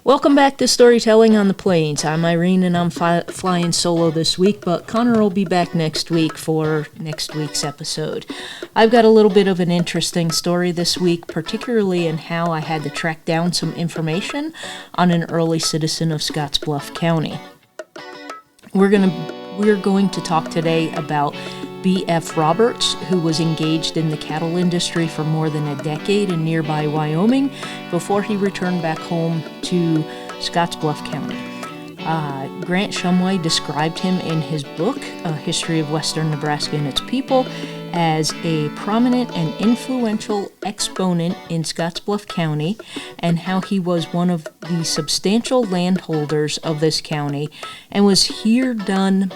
Welcome back to Storytelling on the Plains. I'm Irene and I'm flying solo this week, but Connor will be back next week for next week's episode. I've got a little bit of an interesting story this week, particularly in how I had to track down some information on an early citizen of Scotts Bluff County. We're going to talk today about B.F. Roberts, who was engaged in the cattle industry for more than a decade in nearby Wyoming before he returned back home to Scotts Bluff County. Grant Shumway described him in his book, A History of Western Nebraska and Its People, as a prominent and influential exponent in Scotts Bluff County, and how he was one of the substantial landholders of this county and has here done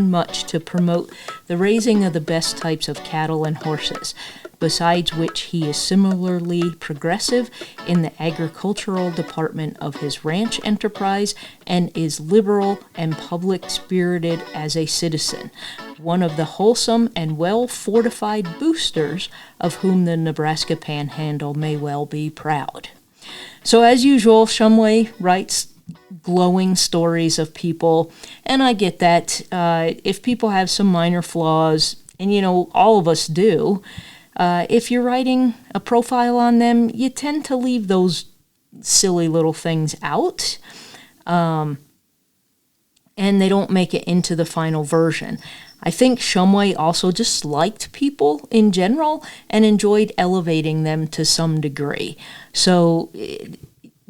much to promote the raising of the best types of cattle and horses, besides which he is similarly progressive in the agricultural department of his ranch enterprise and is liberal and public-spirited as a citizen, one of the wholesome and well-fortified boosters of whom the Nebraska Panhandle may well be proud. So as usual, Shumway writes glowing stories of people, and I get that. If people have some minor flaws, and all of us do, if you're writing a profile on them, you tend to leave those silly little things out, and they don't make it into the final version. I think Shumway also just liked people in general and enjoyed elevating them to some degree. So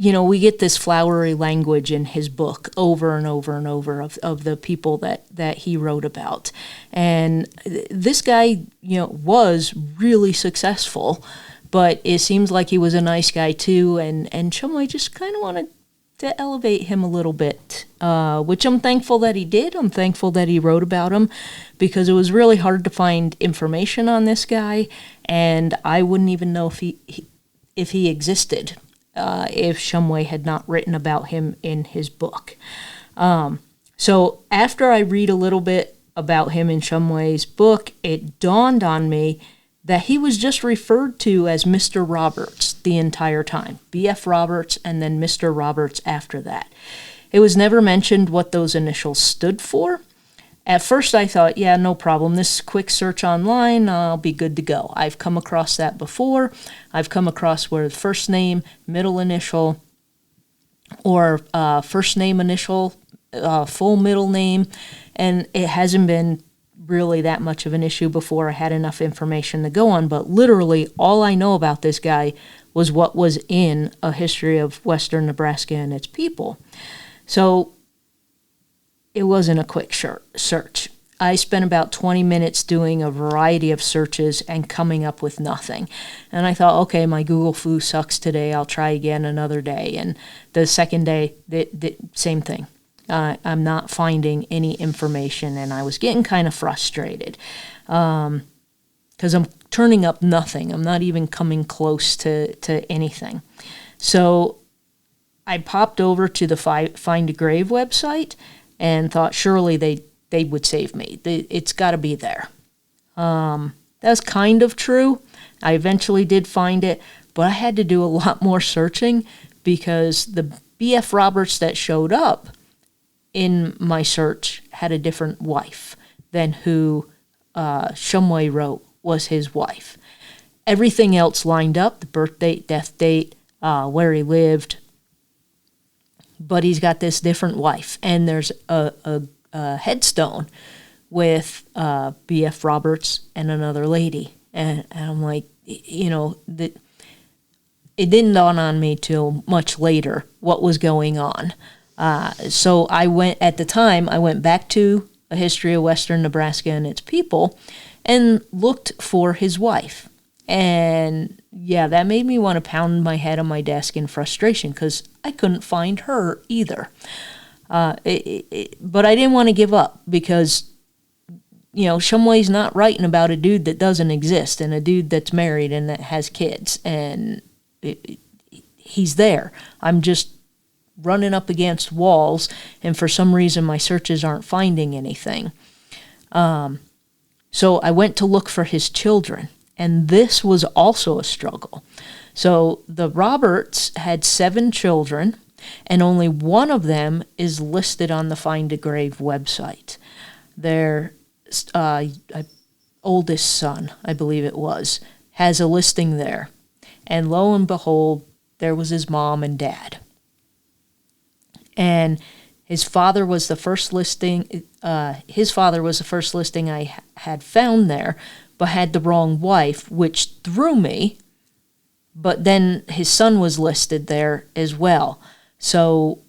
we get this flowery language in his book over and over and over of the people that he wrote about. And this guy, was really successful, but it seems like he was a nice guy too, and Shumway just kind of wanted to elevate him a little bit, which I'm thankful that he did. I'm thankful that he wrote about him, because it was really hard to find information on this guy, and I wouldn't even know if he existed. If Shumway had not written about him in his book. So after I read a little bit about him in Shumway's book, it dawned on me that he was just referred to as Mr. Roberts the entire time. B.F. Roberts and then Mr. Roberts after that. It was never mentioned what those initials stood for. At first I thought, yeah, no problem. This quick search online, I'll be good to go. I've come across that before. I've come across where first name, middle initial, or first name initial, full middle name, and it hasn't been really that much of an issue before I had enough information to go on, but literally all I know about this guy was what was in A History of Western Nebraska and Its People. So it wasn't a quick search. I spent about 20 minutes doing a variety of searches and coming up with nothing. And I thought, okay, my Google flu sucks today. I'll try again another day. And the second day, the same thing. I'm not finding any information, and I was getting kind of frustrated because I'm turning up nothing. I'm not even coming close to anything. So I popped over to the Find a Grave website and thought surely they would save me. It's got to be there. That's kind of true. I eventually did find it, but I had to do a lot more searching because the B.F. Roberts that showed up in my search had a different wife than who Shumway wrote was his wife. Everything else lined up, the birth date, death date, where he lived, but he's got this different wife, and there's a headstone with B.F. Roberts and another lady, and I'm like, it didn't dawn on me till much later what was going on. So I went back to A History of Western Nebraska and Its People and looked for his wife. And yeah, that made me want to pound my head on my desk in frustration because I couldn't find her either. But I didn't want to give up because, Shumway's not writing about a dude that doesn't exist and a dude that's married and that has kids. And he's there. I'm just running up against walls, and for some reason my searches aren't finding anything. So I went to look for his children, and this was also a struggle. So the Roberts had 7 children, and only one of them is listed on the Find a Grave website. Their oldest son, I believe it was, has a listing there. And lo and behold, there was his mom and dad. And his father was the first listing. His father was the first listing I had found there, but had the wrong wife, which threw me. But then his son was listed there as well. So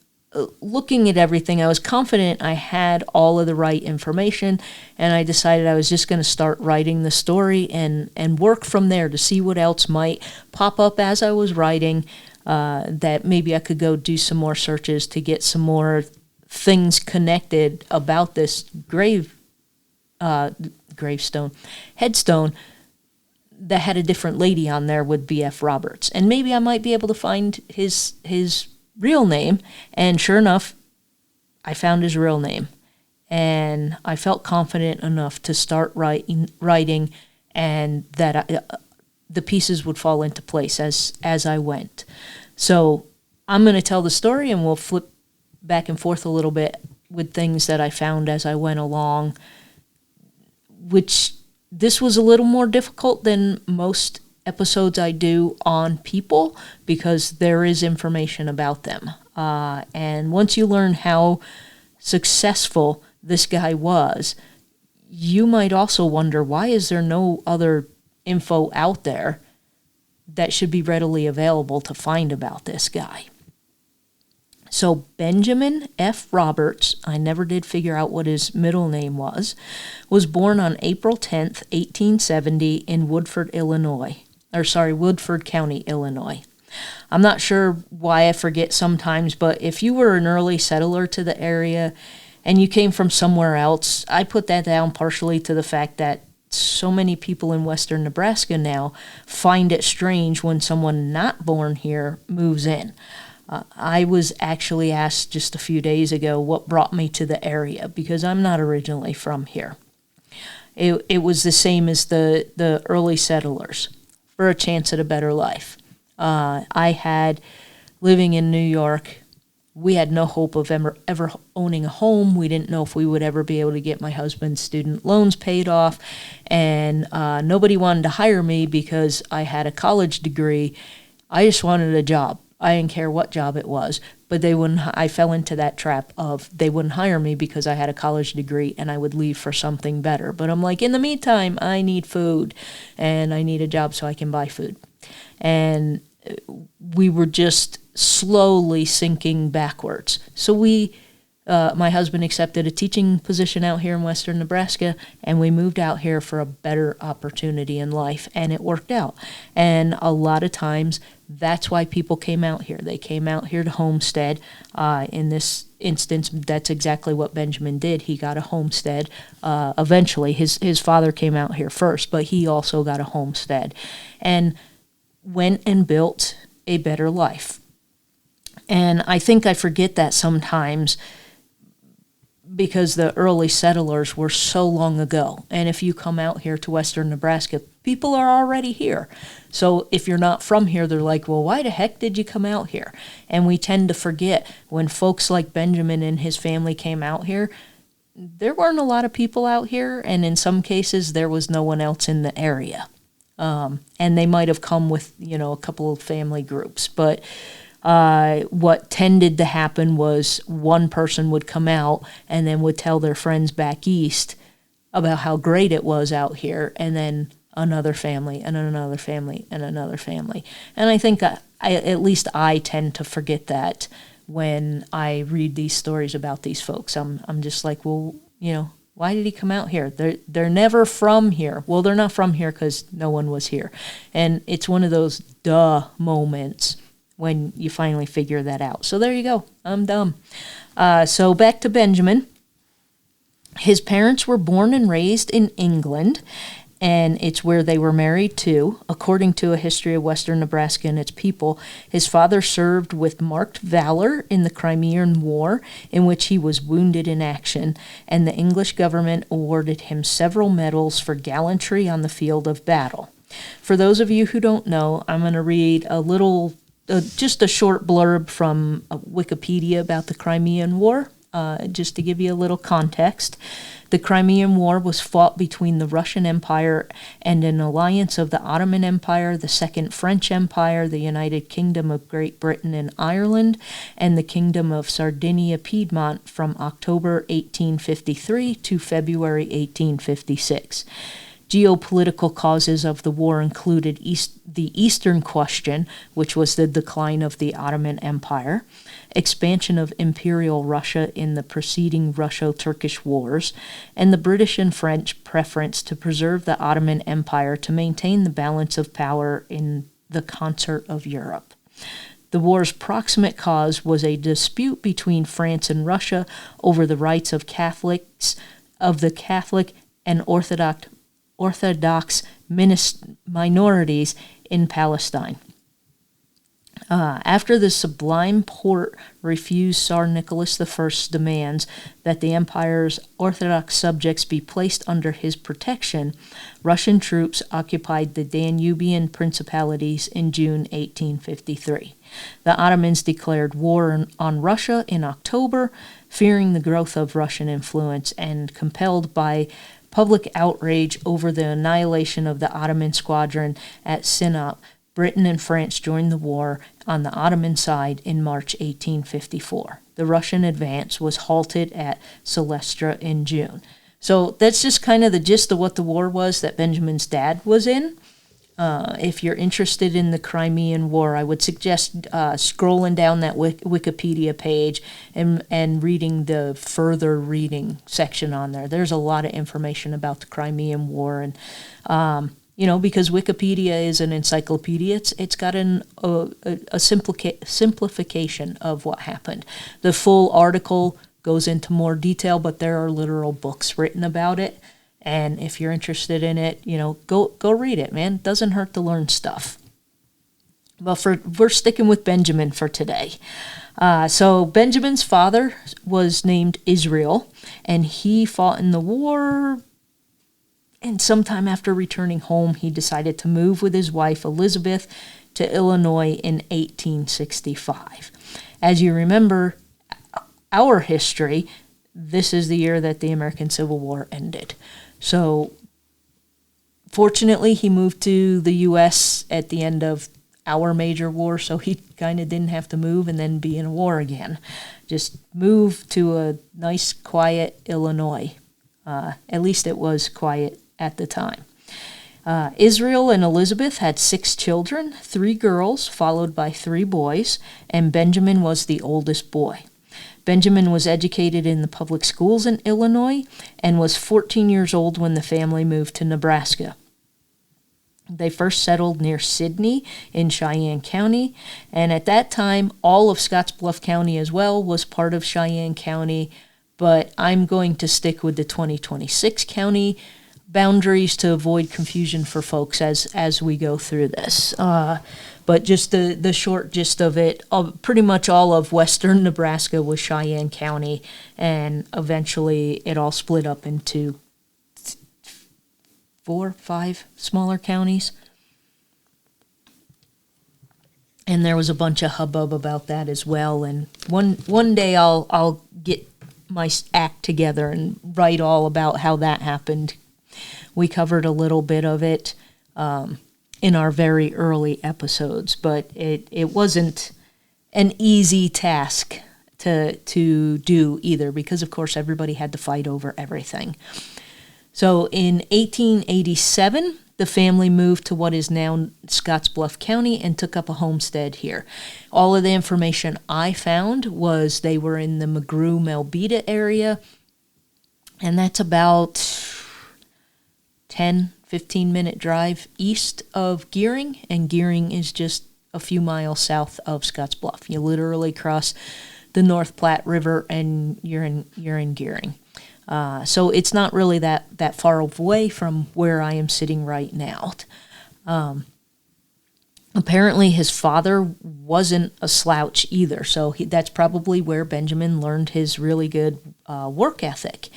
looking at everything, I was confident I had all of the right information, and I decided I was just going to start writing the story and work from there to see what else might pop up as I was writing, that maybe I could go do some more searches to get some more things connected about this headstone that had a different lady on there with B.F. Roberts. And maybe I might be able to find his real name. And sure enough, I found his real name. And I felt confident enough to start writing, and that the pieces would fall into place as I went. So I'm going to tell the story, and we'll flip back and forth a little bit with things that I found as I went along, which this was a little more difficult than most episodes I do on people, because there is information about them. And once you learn how successful this guy was, you might also wonder, why is there no other info out there that should be readily available to find about this guy? So Benjamin F. Roberts, I never did figure out what his middle name was born on April 10th, 1870 in Woodford County, Illinois. I'm not sure why I forget sometimes, but if you were an early settler to the area and you came from somewhere else, I put that down partially to the fact that so many people in western Nebraska now find it strange when someone not born here moves in. I was actually asked just a few days ago what brought me to the area, because I'm not originally from here. It was the same as the early settlers, for a chance at a better life. I had, living in New York, we had no hope of ever owning a home. We didn't know if we would ever be able to get my husband's student loans paid off, and nobody wanted to hire me because I had a college degree. I just wanted a job. I didn't care what job it was, but they wouldn't. I fell into that trap of they wouldn't hire me because I had a college degree and I would leave for something better. But I'm like, in the meantime, I need food and I need a job so I can buy food. And we were just slowly sinking backwards. So my husband accepted a teaching position out here in western Nebraska, and we moved out here for a better opportunity in life, and it worked out. And a lot of times, that's why people came out here. They came out here to homestead. In this instance, that's exactly what Benjamin did. He got a homestead. Eventually, his father came out here first, but he also got a homestead and went and built a better life. And I think I forget that sometimes, because the early settlers were so long ago. And if you come out here to western Nebraska, people are already here. So if you're not from here, they're like, well, why the heck did you come out here? And we tend to forget, when folks like Benjamin and his family came out here, there weren't a lot of people out here, and in some cases there was no one else in the area. And they might have come with, a couple of family groups, but what tended to happen was one person would come out and then would tell their friends back east about how great it was out here, and then another family and another family and another family. And I think at least I tend to forget that when I read these stories about these folks. I'm just like, well, why did he come out here? They're never from here. Well, they're not from here because no one was here. And it's one of those duh moments when you finally figure that out. So there you go. I'm dumb. So back to Benjamin. His parents were born and raised in England, and it's where they were married to. According to A History of Western Nebraska and Its People, his father served with marked valor in the Crimean War, in which he was wounded in action, and the English government awarded him several medals for gallantry on the field of battle. For those of you who don't know, I'm going to read just a short blurb from Wikipedia about the Crimean War, just to give you a little context. The Crimean War was fought between the Russian Empire and an alliance of the Ottoman Empire, the Second French Empire, the United Kingdom of Great Britain and Ireland, and the Kingdom of Sardinia-Piedmont from October 1853 to February 1856. Geopolitical causes of the war included the Eastern Question, which was the decline of the Ottoman Empire, expansion of Imperial Russia in the preceding Russo-Turkish Wars, and the British and French preference to preserve the Ottoman Empire to maintain the balance of power in the concert of Europe. The war's proximate cause was a dispute between France and Russia over the rights of the Catholic and Orthodox minorities in Palestine. After the Sublime Porte refused Tsar Nicholas I's demands that the empire's Orthodox subjects be placed under his protection, Russian troops occupied the Danubian principalities in June 1853. The Ottomans declared war on Russia in October, fearing the growth of Russian influence and compelled by public outrage over the annihilation of the Ottoman squadron at Sinop. Britain and France joined the war on the Ottoman side in March 1854. The Russian advance was halted at Silestra in June. So that's just kind of the gist of what the war was that Benjamin's dad was in. If you're interested in the Crimean War, I would suggest scrolling down that Wikipedia page and reading the further reading section on there. There's a lot of information about the Crimean War, and because Wikipedia is an encyclopedia, it's got a simplification of what happened. The full article goes into more detail, but there are literal books written about it. And if you're interested in it, go read it, man. It doesn't hurt to learn stuff. But we're sticking with Benjamin for today. So Benjamin's father was named Israel, and he fought in the war. And sometime after returning home, he decided to move with his wife Elizabeth to Illinois in 1865. As you remember our history, this is the year that the American Civil War ended. So, fortunately, he moved to the U.S. at the end of our major war, so he kind of didn't have to move and then be in a war again. Just moved to a nice, quiet Illinois. At least it was quiet at the time. Israel and Elizabeth had 6 children, 3 girls, followed by 3 boys, and Benjamin was the oldest boy. Benjamin was educated in the public schools in Illinois and was 14 years old when the family moved to Nebraska. They first settled near Sidney in Cheyenne County, and at that time, all of Scotts Bluff County as well was part of Cheyenne County, but I'm going to stick with the 2026 county boundaries to avoid confusion for folks as we go through this. But just the short gist of it, pretty much all of western Nebraska was Cheyenne County, and eventually it all split up into 4, 5 smaller counties. And there was a bunch of hubbub about that as well. And one day I'll get my act together and write all about how that happened. We covered a little bit of it in our very early episodes, but it wasn't an easy task to do either, because of course everybody had to fight over everything. So in 1887, the family moved to what is now Scotts Bluff County and took up a homestead here. All of the information I found was they were in the McGrew-Melbeta area, and that's about 10-15-minute drive east of Gearing, and Gearing is just a few miles south of Scotts Bluff. You literally cross the North Platte River and you're in Gearing. So it's not really that far away from where I am sitting right now. Apparently his father wasn't a slouch either, so that's probably where Benjamin learned his really good work ethic.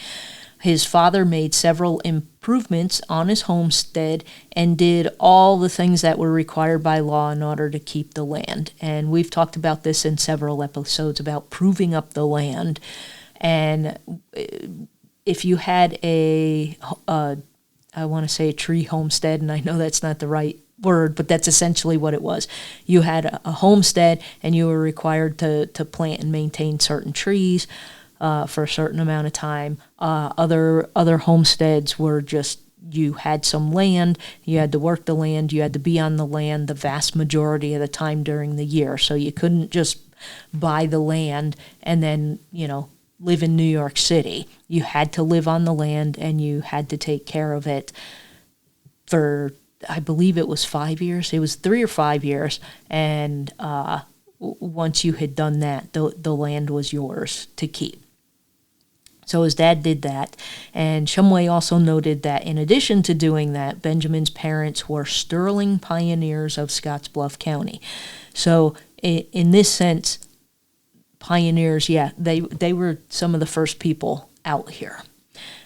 His father made several improvements on his homestead and did all the things that were required by law in order to keep the land. And we've talked about this in several episodes about proving up the land. And if you had I want to say a tree homestead, and I know that's not the right word, but that's essentially what it was. You had a homestead, and you were required to plant and maintain certain trees for a certain amount of time. Other homesteads were just, you had some land, you had to work the land, you had to be on the land the vast majority of the time during the year. So you couldn't just buy the land and then, live in New York City. You had to live on the land, and you had to take care of it for, I believe it was 5 years. It was 3 or 5 years. And once you had done that, the land was yours to keep. So his dad did that, and Shumway also noted that in addition to doing that, Benjamin's parents were sterling pioneers of Scotts Bluff County. So in this sense, pioneers, yeah, they were some of the first people out here.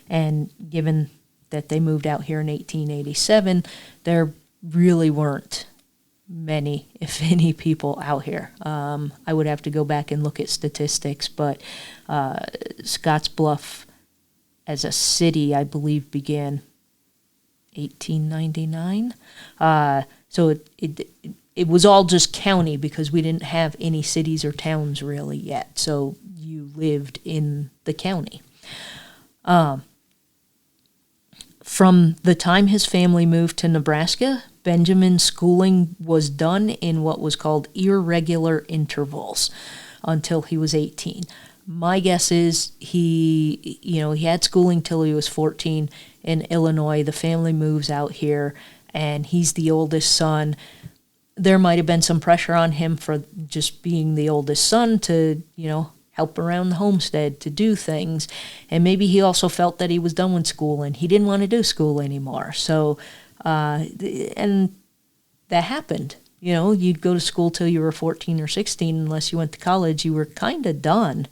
And given that they moved out here in 1887, there really weren't many, if any, people out here. I would have to go back and look at statistics, but Scotts Bluff as a city, I believe, began 1899. So it was all just county because we didn't have any cities or towns really yet. So you lived in the county. From the time his family moved to Nebraska, Benjamin's schooling was done in what was called irregular intervals until he was 18. My guess is he had schooling till he was 14 in Illinois. The family moves out here, and he's the oldest son. There might have been some pressure on him for just being the oldest son to, help around the homestead, to do things. And maybe he also felt that he was done with school and he didn't want to do school anymore. So, and that happened. You'd go to school till you were 14 or 16. Unless you went to college, you were kind of done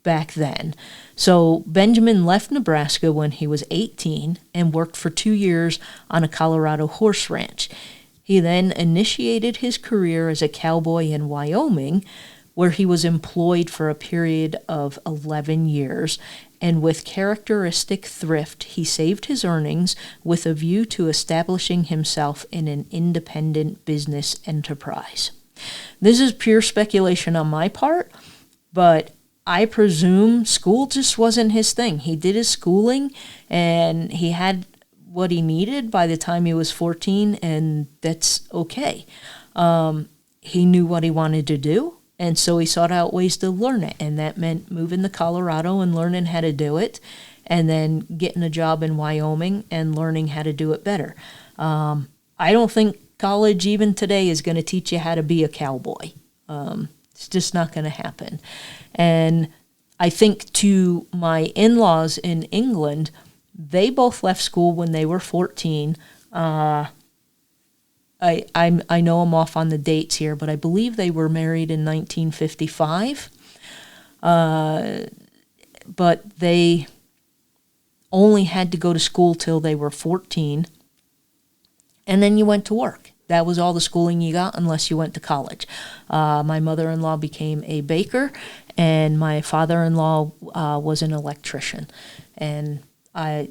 back then. So Benjamin left Nebraska when he was 18 and worked for 2 years on a Colorado horse ranch. He then initiated his career as a cowboy in Wyoming, where he was employed for a period of 11 years, and with characteristic thrift, he saved his earnings with a view to establishing himself in an independent business enterprise. This is pure speculation on my part, but I presume school just wasn't his thing. He did his schooling, and he had what he needed by the time he was 14, and that's okay. He knew what he wanted to do. And so he sought out ways to learn it, and that meant moving to Colorado and learning how to do it, and then getting a job in Wyoming and learning how to do it better. I don't think college even today is going to teach you how to be a cowboy. It's just not going to happen. And I think to my in-laws in England, they both left school when they were 14. I know I'm off on the dates here, but I believe they were married in 1955. But they only had to go to school till they were 14, and then you went to work. That was all the schooling you got unless you went to college. My mother-in-law became a baker, and my father-in-law was an electrician. And they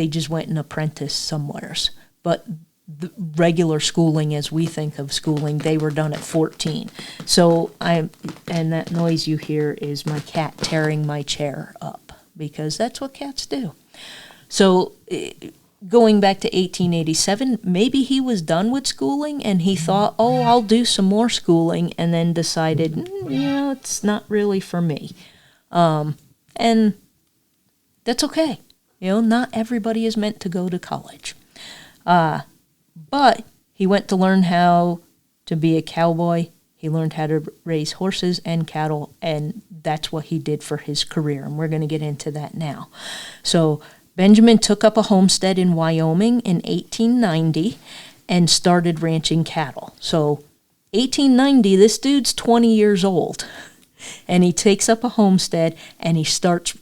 just went and apprenticed somewheres. But the regular schooling, as we think of schooling, they were done at 14. So and that noise you hear is my cat tearing my chair up, because that's what cats do. So going back to 1887, maybe he was done with schooling and he thought, I'll do some more schooling, and then decided, it's not really for me. And that's okay. Not everybody is meant to go to college. But he went to learn how to be a cowboy. He learned how to raise horses and cattle, and that's what he did for his career, and we're going to get into that now. So Benjamin took up a homestead in Wyoming in 1890 and started ranching cattle. So 1890, this dude's 20 years old, and he takes up a homestead, and he starts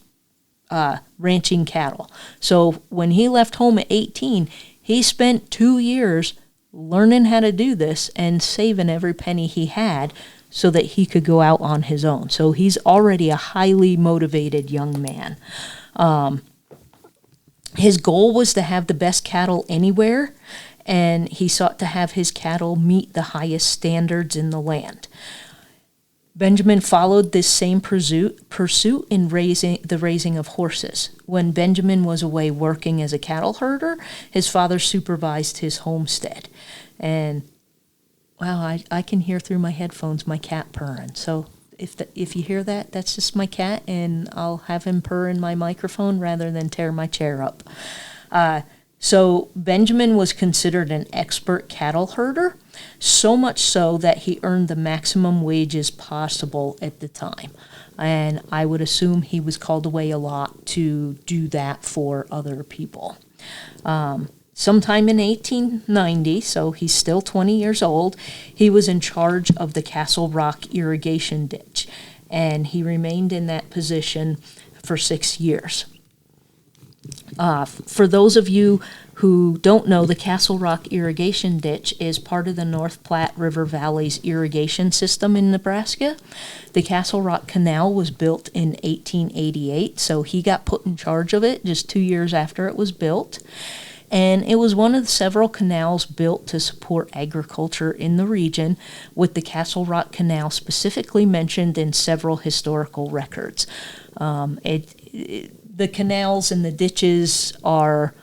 ranching cattle. So when he left home at 18, he spent 2 years learning how to do this and saving every penny he had so that he could go out on his own. So he's already a highly motivated young man. His goal was to have the best cattle anywhere, and he sought to have his cattle meet the highest standards in the land. Benjamin followed this same pursuit in the raising of horses. When Benjamin was away working as a cattle herder, his father supervised his homestead. And, wow, I can hear through my headphones my cat purring. So if you hear that, that's just my cat, and I'll have him purr in my microphone rather than tear my chair up. So Benjamin was considered an expert cattle herder, so much so that he earned the maximum wages possible at the time. And I would assume he was called away a lot to do that for other people. Sometime in 1890, so he's still 20 years old, he was in charge of the Castle Rock irrigation ditch, and he remained in that position for 6 years. For those of you who don't know, the Castle Rock irrigation ditch is part of the North Platte River Valley's irrigation system in Nebraska. The Castle Rock Canal was built in 1888, so he got put in charge of it just 2 years after it was built. And it was one of the several canals built to support agriculture in the region, with the Castle Rock Canal specifically mentioned in several historical records. The canals and the ditches are,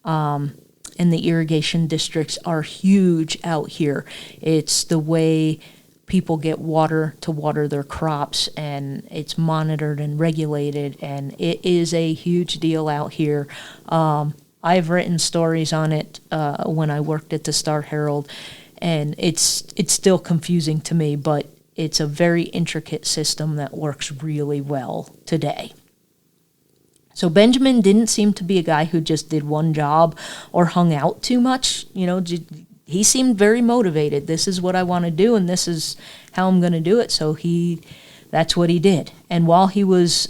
and the irrigation districts are huge out here. It's the way people get water to water their crops, and it's monitored and regulated, and it is a huge deal out here. I've written stories on it when I worked at the Star-Herald, and it's still confusing to me, but it's a very intricate system that works really well today. So Benjamin didn't seem to be a guy who just did one job or hung out too much. You know, he seemed very motivated. This is what I want to do, and this is how I'm going to do it. So that's what he did. And while he was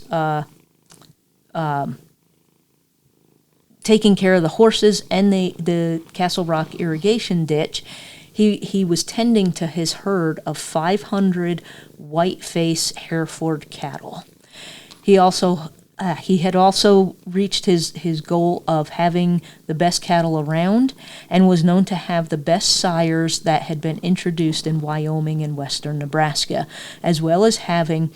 taking care of the horses and the Castle Rock irrigation ditch, he was tending to his herd of 500 white-face Hereford cattle. He had also reached his goal of having the best cattle around, and was known to have the best sires that had been introduced in Wyoming and western Nebraska, as well as having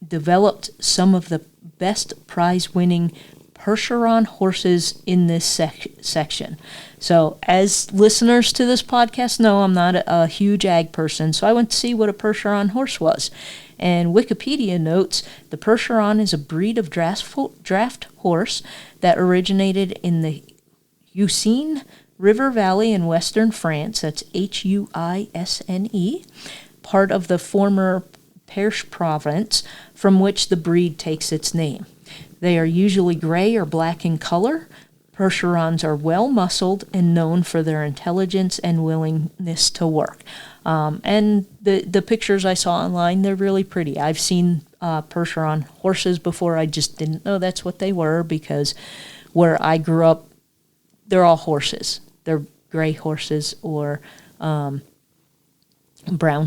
developed some of the best prize-winning Percheron horses in this section. So, as listeners to this podcast know, I'm not a huge ag person, so I went to see what a Percheron horse was. And Wikipedia notes the Percheron is a breed of draft horse that originated in the Huisne River Valley in western France. That's Huisne, part of the former Perche province, from which the breed takes its name. They are usually gray or black in color. Percherons are well-muscled and known for their intelligence and willingness to work. And the pictures I saw online, they're really pretty. I've seen Percheron horses before. I just didn't know that's what they were, because where I grew up, they're all horses. They're gray horses or brown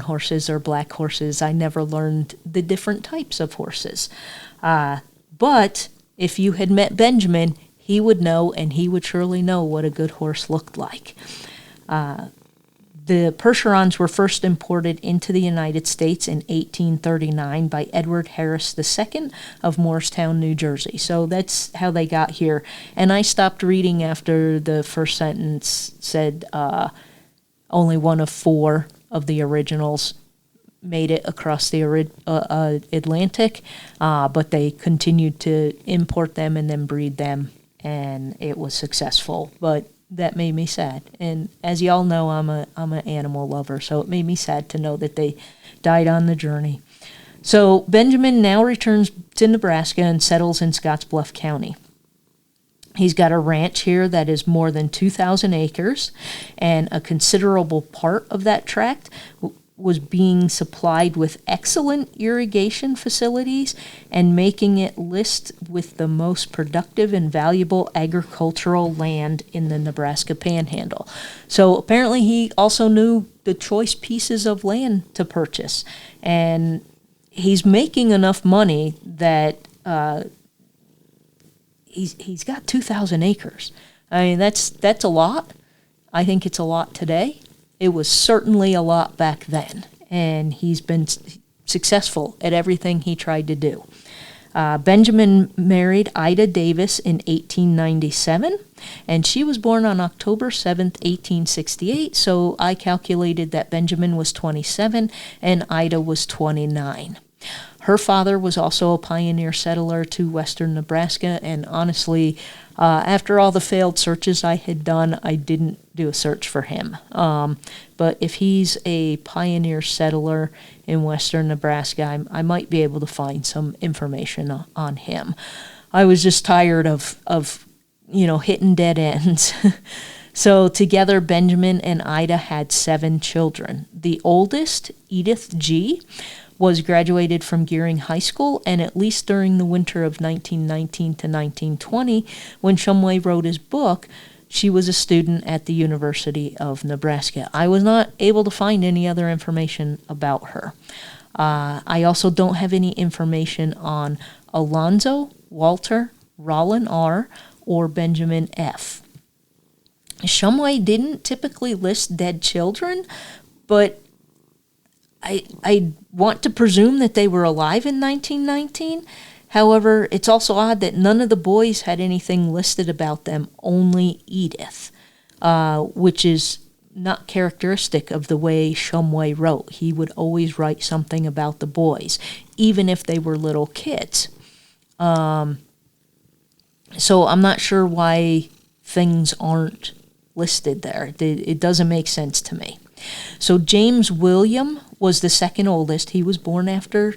horses or black horses. I never learned the different types of horses. But if you had met Benjamin, he would know, and he would surely know what a good horse looked like. The Percherons were first imported into the United States in 1839 by Edward Harris II of Morristown, New Jersey. So that's how they got here. And I stopped reading after the first sentence said only one of 4 of the originals made it across the Atlantic, but they continued to import them and then breed them, and it was successful. But that made me sad. And as y'all know, I'm an animal lover, so it made me sad to know that they died on the journey. So Benjamin now returns to Nebraska and settles in Scotts Bluff County. He's got a ranch here that is more than 2,000 acres, and a considerable part of that tract was being supplied with excellent irrigation facilities and making it list with the most productive and valuable agricultural land in the Nebraska Panhandle. So apparently he also knew the choice pieces of land to purchase. And he's making enough money that he's got 2,000 acres. I mean, that's a lot. I think it's a lot today. It was certainly a lot back then, and he's been successful at everything he tried to do. Benjamin married Ida Davis in 1897, and she was born on October 7th, 1868, so I calculated that Benjamin was 27 and Ida was 29. Her father was also a pioneer settler to western Nebraska, and honestly, after all the failed searches I had done, I didn't do a search for him. But if he's a pioneer settler in western Nebraska, I might be able to find some information on him. I was just tired of hitting dead ends. So together, Benjamin and Ida had 7 children. The oldest, Edith G., was graduated from Gearing High School, and at least during the winter of 1919 to 1920, when Shumway wrote his book, she was a student at the University of Nebraska. I was not able to find any other information about her. I also don't have any information on Alonzo, Walter, Rollin R., or Benjamin F. Shumway didn't typically list dead children, but I want to presume that they were alive in 1919. However, it's also odd that none of the boys had anything listed about them, only Edith, which is not characteristic of the way Shumway wrote. He would always write something about the boys, even if they were little kids. So I'm not sure why things aren't listed there. It doesn't make sense to me. So James William was the second oldest. He was born after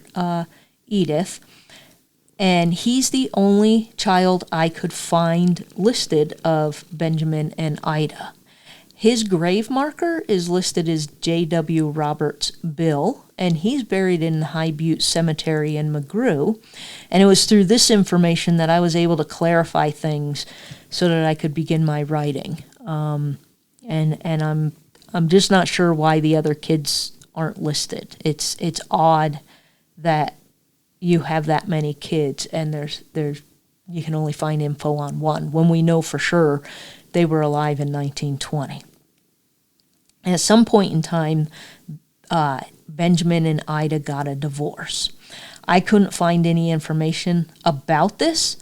Edith, and he's the only child I could find listed of Benjamin and Ida. His grave marker is listed as J.W. Roberts Bill, and he's buried in the High Butte Cemetery in McGrew. And it was through this information that I was able to clarify things so that I could begin my writing. And I'm just not sure why the other kids aren't listed. It's odd that you have that many kids and there's you can only find info on one when we know for sure they were alive in 1920. At some point in time, Benjamin and Ida got a divorce. I couldn't find any information about this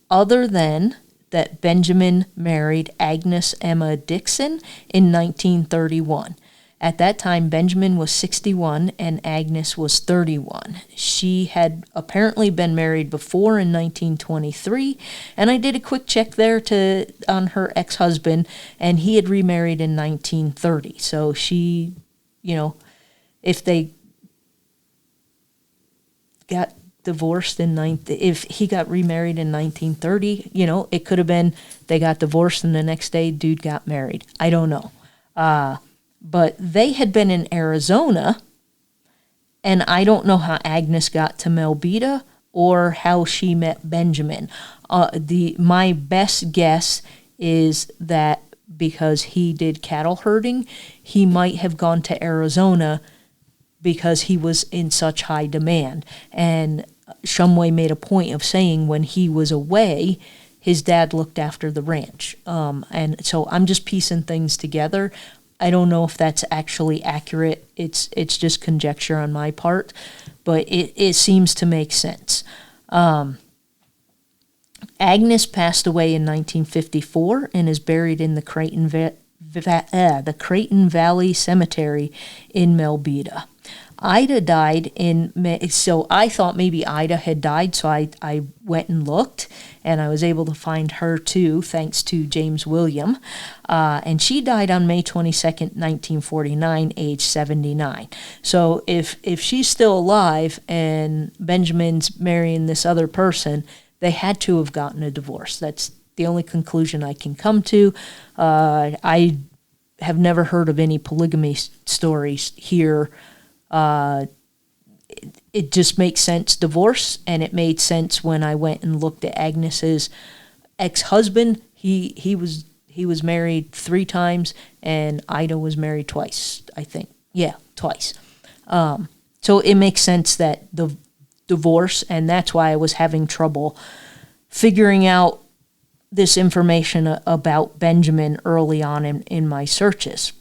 other than that Benjamin married Agnes Emma Dixon in 1931. At that time, Benjamin was 61 and Agnes was 31. She had apparently been married before in 1923, and I did a quick check there on her ex-husband, and he had remarried in 1930. So she, if they got divorced if he got remarried in 1930, it could have been they got divorced and the next day dude got married. I don't know. But they had been in Arizona, and I don't know how Agnes got to Melbeta or how she met Benjamin. My best guess is that because he did cattle herding, he might have gone to Arizona because he was in such high demand. And Shumway made a point of saying when he was away, his dad looked after the ranch. And so I'm just piecing things together. I don't know if that's actually accurate. It's just conjecture on my part, but it seems to make sense. Agnes passed away in 1954 and is buried in the Creighton Valley Cemetery in Melbeta. Ida died in May, so I thought maybe Ida had died, so I went and looked, and I was able to find her too, thanks to James William. And she died on May 22nd, 1949, age 79. So if she's still alive and Benjamin's marrying this other person, they had to have gotten a divorce. That's the only conclusion I can come to. I have never heard of any polygamy stories here it just makes sense, divorce, and it made sense when I went and looked at Agnes's ex-husband. He was married 3 times, and Ida was married twice, I think. Yeah, twice. So it makes sense that the divorce, and that's why I was having trouble figuring out this information about Benjamin early on in my searches.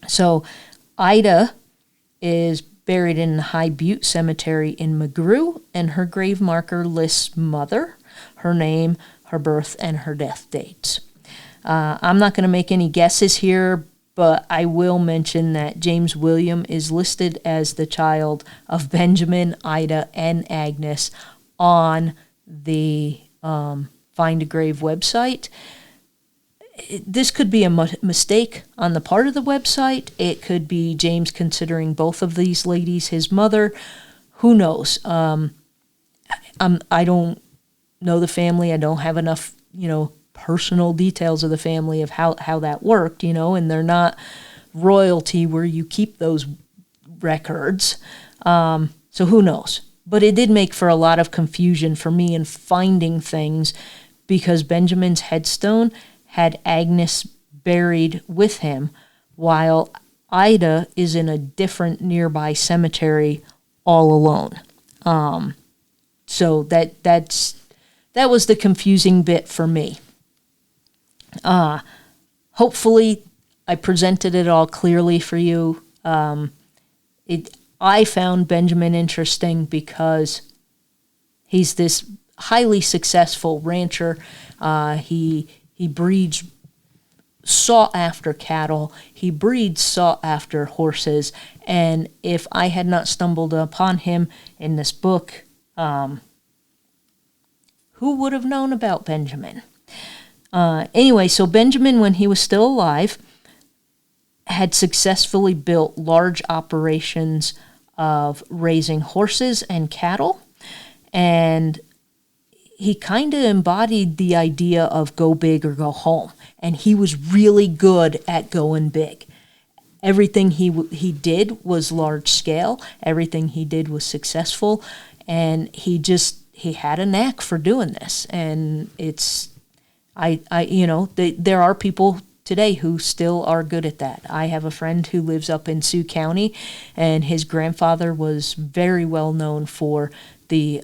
So Ida is buried in the High Butte Cemetery in McGrew, and her grave marker lists mother, her name, her birth, and her death dates. I'm not going to make any guesses here, but I will mention that James William is listed as the child of Benjamin, Ida, and Agnes on the Find a Grave website. This could be a mistake on the part of the website. It could be James considering both of these ladies his mother. Who knows? I don't know the family. I don't have enough, personal details of the family of how that worked, and they're not royalty where you keep those records. So who knows? But it did make for a lot of confusion for me in finding things because Benjamin's headstone had Agnes buried with him, while Ida is in a different nearby cemetery all alone. So that was the confusing bit for me. Hopefully I presented it all clearly for you. I found Benjamin interesting because he's this highly successful rancher. He breeds sought-after cattle. He breeds sought-after horses. And if I had not stumbled upon him in this book, who would have known about Benjamin? Anyway, so Benjamin, when he was still alive, had successfully built large operations of raising horses and cattle. And he kind of embodied the idea of go big or go home. And he was really good at going big. Everything he did was large scale. Everything he did was successful. And he had a knack for doing this. And there are people today who still are good at that. I have a friend who lives up in Sioux County, and his grandfather was very well known for the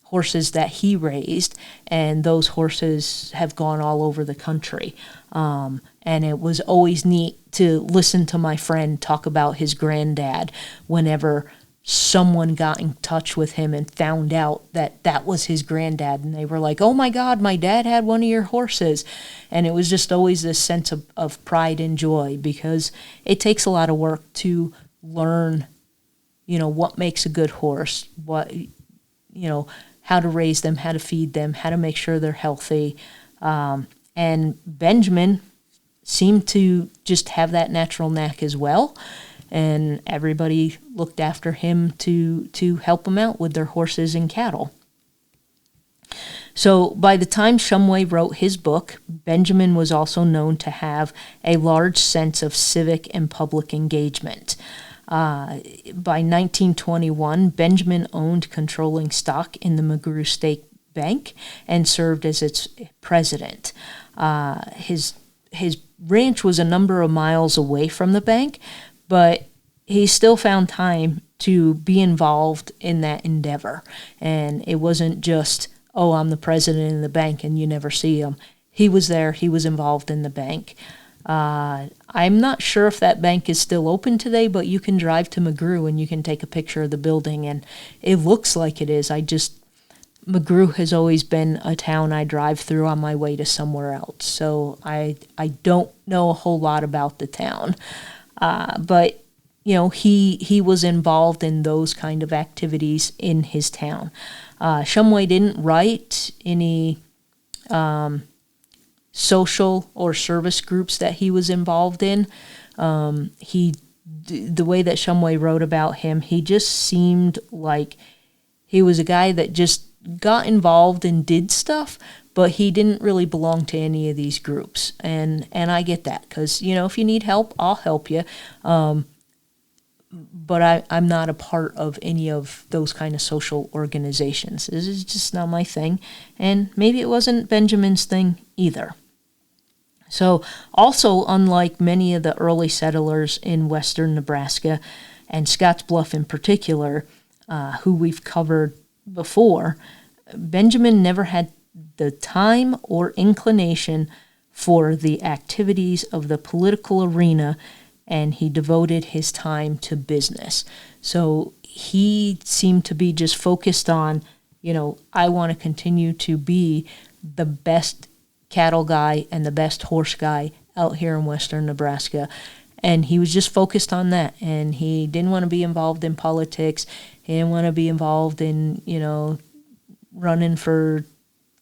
horses that he raised, and those horses have gone all over the country. And it was always neat to listen to my friend talk about his granddad whenever someone got in touch with him and found out that was his granddad, and they were like, oh my God, my dad had one of your horses. And it was just always this sense of pride and joy, because it takes a lot of work to learn, what makes a good horse, how to raise them, how to feed them, how to make sure they're healthy. And Benjamin seemed to just have that natural knack as well. And everybody looked after him to help him out with their horses and cattle. So by the time Shumway wrote his book, Benjamin was also known to have a large sense of civic and public engagement. By 1921, Benjamin owned controlling stock in the McGrew State Bank and served as its president. His ranch was a number of miles away from the bank, but he still found time to be involved in that endeavor. And it wasn't just, oh, I'm the president of the bank and you never see him. He was there. He was involved in the bank. I'm not sure if that bank is still open today, but you can drive to McGrew and you can take a picture of the building, and it looks like it is. McGrew has always been a town I drive through on my way to somewhere else. So I don't know a whole lot about the town. But he was involved in those kind of activities in his town. Shumway didn't write any social or service groups that he was involved in. The way that Shumway wrote about him, he just seemed like he was a guy that just got involved and did stuff, but he didn't really belong to any of these groups. And I get that, because, if you need help, I'll help you. but I'm not a part of any of those kind of social organizations. This is just not my thing, and maybe it wasn't Benjamin's thing either. So also, unlike many of the early settlers in western Nebraska, and Scotts Bluff in particular, who we've covered before, Benjamin never had the time or inclination for the activities of the political arena, and he devoted his time to business. So he seemed to be just focused on, I want to continue to be the best cattle guy and the best horse guy out here in western Nebraska. And he was just focused on that. And he didn't want to be involved in politics. He didn't want to be involved in, running for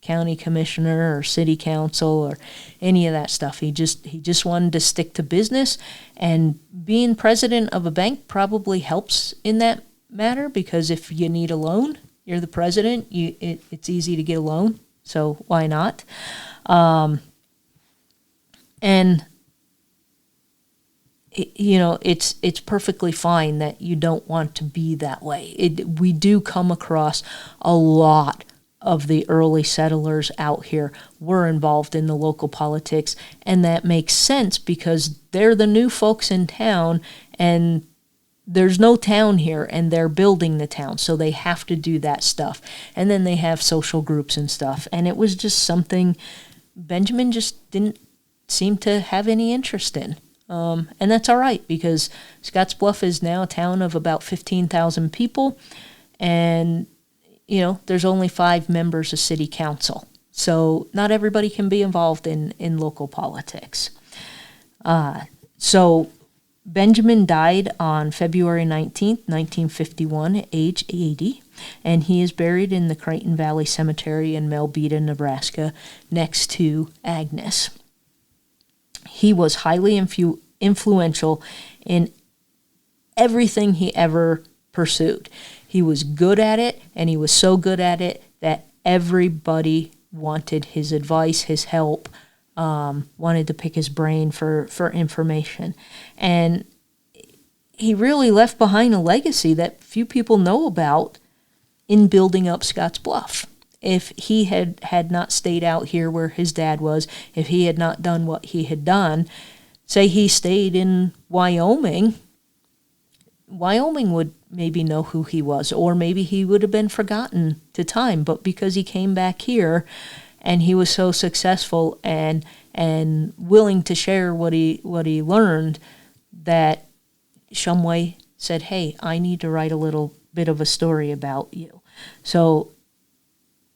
county commissioner or city council or any of that stuff. He just wanted to stick to business. And being president of a bank probably helps in that matter, because if you need a loan, you're the president. It's easy to get a loan. So why not? And it's perfectly fine that you don't want to be that way. We do come across a lot of the early settlers out here were involved in the local politics, and that makes sense because they're the new folks in town, and there's no town here, and they're building the town, so they have to do that stuff. And then they have social groups and stuff, and it was just something Benjamin just didn't seem to have any interest in. And that's all right, because Scotts Bluff is now a town of about 15,000 people, and there's only 5 members of city council. So not everybody can be involved in local politics. So Benjamin died on February 19th, 1951, at age 80, and he is buried in the Creighton Valley Cemetery in Melbeta, Nebraska, next to Agnes. He was highly influential in everything he ever pursued. He was good at it, and he was so good at it that everybody wanted his advice, his help, wanted to pick his brain for information. And he really left behind a legacy that few people know about in building up Scotts Bluff. If he had not stayed out here where his dad was, if he had not done what he had done, say he stayed in Wyoming would maybe know who he was, or maybe he would have been forgotten to time. But because he came back here and he was so successful and willing to share what he learned, that Shumway said, hey, I need to write a little bit of a story about you. So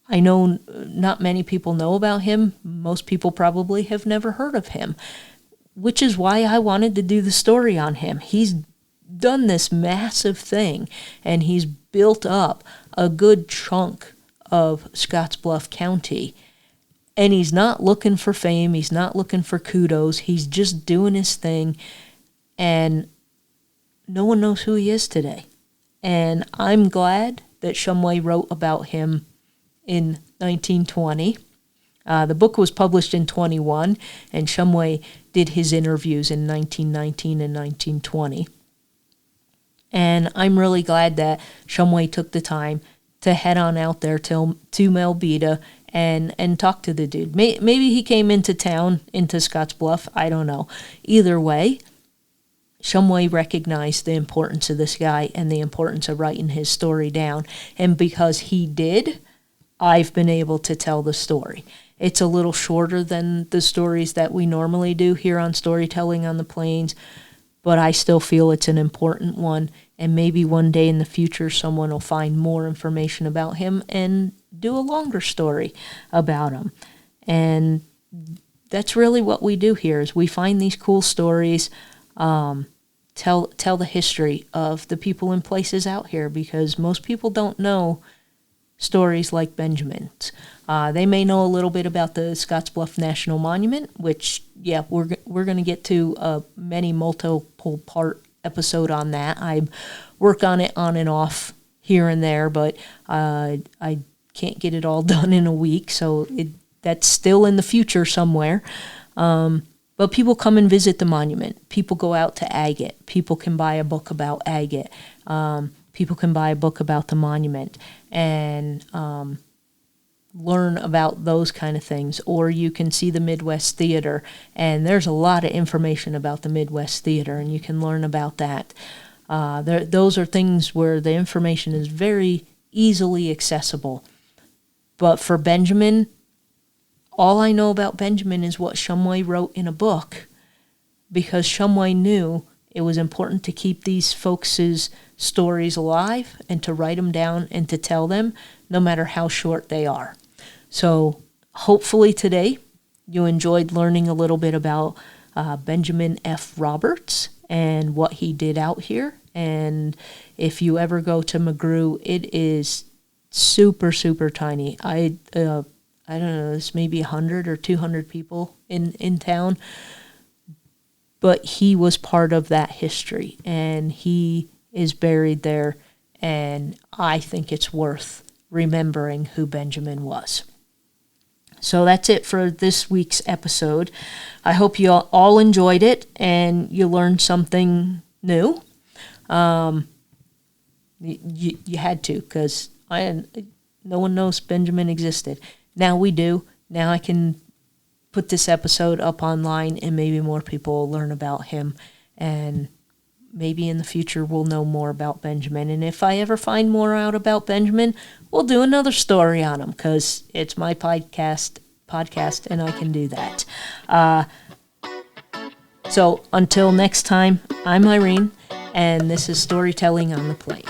I know not many people know about him. Most people probably have never heard of him, which is why I wanted to do the story on him. He's done this massive thing, and he's built up a good chunk of Scotts Bluff County, and he's not looking for fame. He's not looking for kudos. He's just doing his thing, and no one knows who he is today. And I'm glad that Shumway wrote about him in 1920. The book was published in 21, and Shumway did his interviews in 1919 and 1920. And I'm really glad that Shumway took the time to head on out there to Melbeta and talk to the dude. Maybe he came into town, into Scotts Bluff, I don't know. Either way, Shumway recognized the importance of this guy and the importance of writing his story down. And because he did, I've been able to tell the story. It's a little shorter than the stories that we normally do here on Storytelling on the Plains, but I still feel it's an important one, and maybe one day in the future someone will find more information about him and do a longer story about him. And that's really what we do here, is we find these cool stories, tell the history of the people and places out here, because most people don't know stories like Benjamin's. They may know a little bit about the Scotts Bluff National Monument, which, yeah, we're going to get to a many multiple part episode on that. I work on it on and off here and there, but I can't get it all done in a week, so that's still in the future somewhere. But But people come and visit the monument. People go out to agate. People can buy a book about agate. People can buy a book about the monument and learn about those kind of things. Or you can see the Midwest Theater, and there's a lot of information about the Midwest Theater, and you can learn about that. Those are things where the information is very easily accessible. But for Benjamin, all I know about Benjamin is what Shumway wrote in a book, because Shumway knew it was important to keep these folks' stories alive and to write them down and to tell them, no matter how short they are. So hopefully today you enjoyed learning a little bit about Benjamin F. Roberts and what he did out here. And if you ever go to McGrew, it is super, super tiny. I don't know, there's maybe 100 or 200 people in town. But he was part of that history, and he is buried there, and I think it's worth remembering who Benjamin was. So that's it for this week's episode. I hope you all enjoyed it, and you learned something new. You had to, because no one knows Benjamin existed. Now we do. Now I can put this episode up online, and maybe more people will learn about him, and maybe in the future we'll know more about Benjamin. And if I ever find more out about Benjamin, we'll do another story on him, because it's my podcast, and I can do that. So until next time, I'm Irene, and this is Storytelling on the Plain.